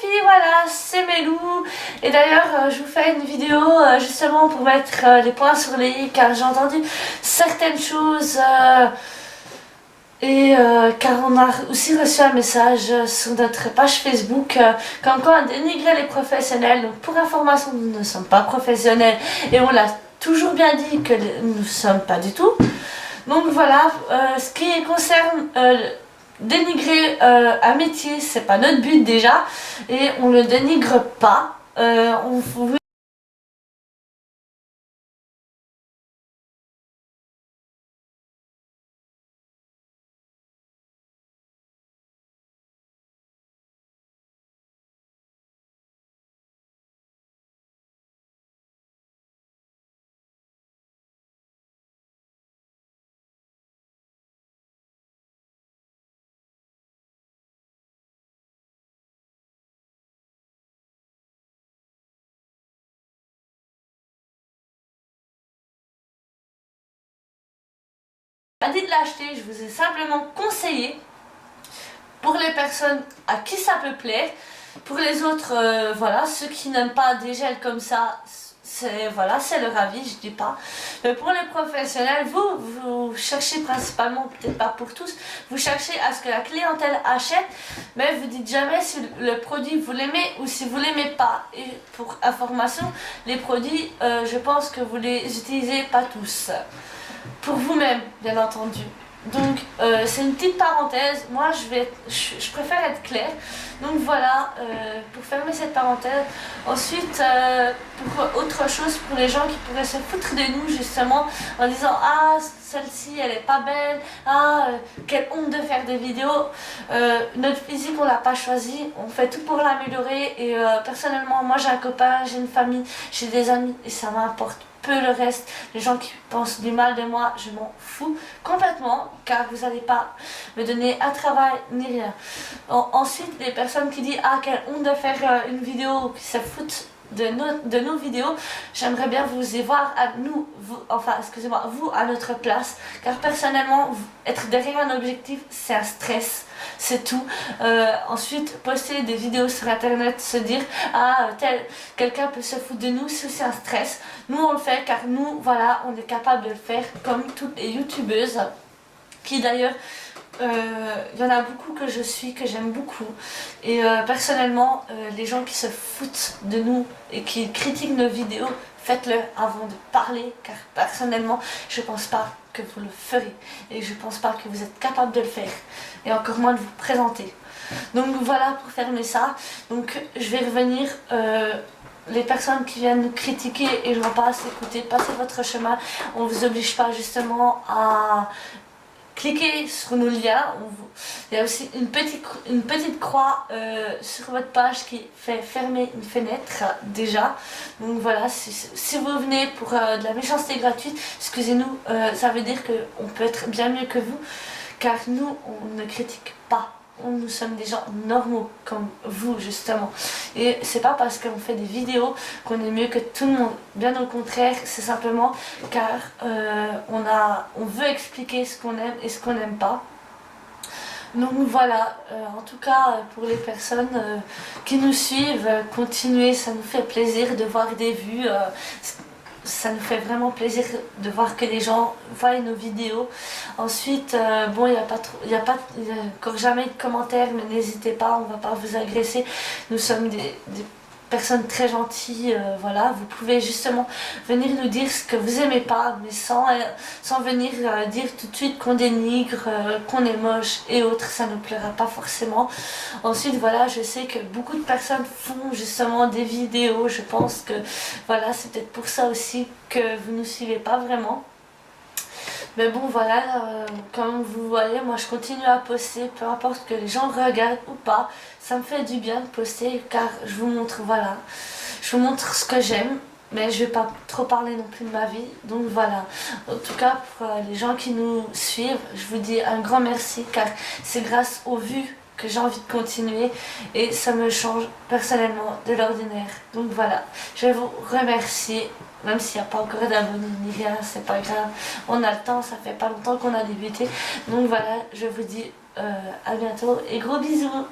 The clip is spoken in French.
filles, voilà, c'est Melou. Et d'ailleurs, je vous fais une vidéo justement pour mettre les points sur les i, car j'ai entendu certaines choses car on a aussi reçu un message sur notre page Facebook comme quoi on dénigrait les professionnels. Donc pour information, nous ne sommes pas professionnels et on l'a toujours bien dit que nous ne sommes pas du tout. Donc voilà, ce qui concerne dénigrer un métier, c'est pas notre but déjà, et on le dénigre pas. Pas dit de l'acheter, je vous ai simplement conseillé pour les personnes à qui ça peut plaire. Pour les autres, voilà, ceux qui n'aiment pas des gels comme ça, c'est voilà, c'est leur avis, je dis pas. Mais pour les professionnels, vous cherchez principalement, peut-être pas pour tous, vous cherchez à ce que la clientèle achète, mais vous dites jamais si le produit vous l'aimez ou si vous l'aimez pas. Et pour information, les produits, je pense que vous les utilisez pas tous. Pour vous-même, bien entendu. Donc c'est une petite parenthèse, moi je préfère être claire. Donc voilà, pour fermer cette parenthèse. Ensuite, pour autre chose, pour les gens qui pourraient se foutre de nous justement en disant ah celle-ci elle est pas belle, ah quelle honte de faire des vidéos. Notre physique on l'a pas choisi, on fait tout pour l'améliorer et personnellement moi j'ai un copain, j'ai une famille, j'ai des amis et ça m'importe peu le reste. Les gens qui pensent du mal de moi, je m'en fous complètement car vous n'allez pas me donner un travail ni rien. Ensuite, les personnes qui disent ah quelle honte de faire une vidéo, qui se foutent de nos vidéos, j'aimerais bien vous y voir à nous, vous à notre place, car personnellement être derrière un objectif c'est un stress, c'est tout. Ensuite poster des vidéos sur internet, se dire ah quelqu'un peut se foutre de nous, c'est aussi un stress. Nous on le fait car nous voilà on est capable de le faire comme toutes les youtubeuses qui d'ailleurs il y en a beaucoup que je suis, que j'aime beaucoup et personnellement les gens qui se foutent de nous et qui critiquent nos vidéos, faites-le avant de parler car personnellement je pense pas que vous le ferez et je pense pas que vous êtes capable de le faire et encore moins de vous présenter. Donc voilà pour fermer ça. Donc je vais revenir les personnes qui viennent nous critiquer et j'en passe, écoutez, passez votre chemin, on vous oblige pas justement à cliquez sur nos liens. Il y a aussi une petite croix sur votre page qui fait fermer une fenêtre déjà. Donc voilà, si vous venez pour de la méchanceté gratuite, excusez-nous, ça veut dire qu'on peut être bien mieux que vous, car nous, on ne critique pas. Nous sommes des gens normaux comme vous justement et c'est pas parce qu'on fait des vidéos qu'on est mieux que tout le monde, bien au contraire, c'est simplement car on veut expliquer ce qu'on aime et ce qu'on n'aime pas. Donc voilà, en tout cas pour les personnes qui nous suivent, continuez, ça nous fait plaisir de voir des vues. Ça nous fait vraiment plaisir de voir que les gens voient nos vidéos. Ensuite, bon, il n'y a encore jamais de commentaires, mais n'hésitez pas, on ne va pas vous agresser. Nous sommes des personnes très gentilles, voilà. Vous pouvez justement venir nous dire ce que vous aimez pas, mais sans venir dire tout de suite qu'on dénigre, qu'on est moche et autres, ça ne plaira pas forcément. Ensuite, voilà, je sais que beaucoup de personnes font justement des vidéos, je pense que voilà, c'est peut-être pour ça aussi que vous ne nous suivez pas vraiment. Mais bon voilà, comme vous voyez, moi je continue à poster, peu importe que les gens regardent ou pas, ça me fait du bien de poster car je vous montre, voilà, je vous montre ce que j'aime, mais je vais pas trop parler non plus de ma vie, donc voilà. En tout cas pour les gens qui nous suivent, je vous dis un grand merci car c'est grâce aux vues que j'ai envie de continuer et ça me change personnellement de l'ordinaire. Donc voilà, je vais vous remercier, même s'il n'y a pas encore d'abonnés ni rien, c'est pas grave, on a le temps, ça fait pas longtemps qu'on a débuté. Donc voilà, je vous dis à bientôt et gros bisous.